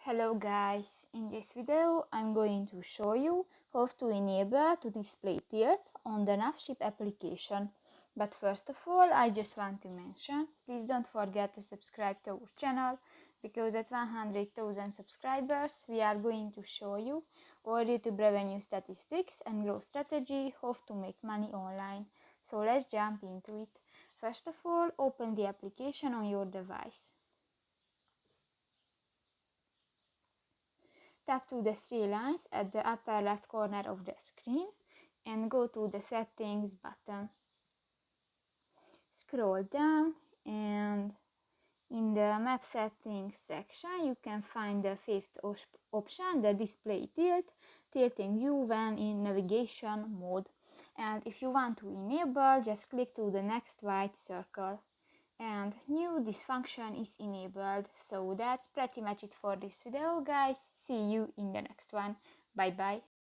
Hello guys, in this video I'm going to show you how to enable to display tilt on the NavShip application. But first of all, I just want to mention, please don't forget to subscribe to our channel, because at 100,000 subscribers we are going to show you all YouTube revenue statistics and growth strategy, how to make money online. So let's jump into it. First of all, open the application on your device. Tap to the three lines at the upper left corner of the screen and go to the settings button. Scroll down and in the map settings section you can find the fifth option, the display tilt, tilting view when in navigation mode. And if you want to enable, just click to the next white circle. And new, this function is enabled. So that's pretty much it for this video, guys. See you in the next one. Bye bye.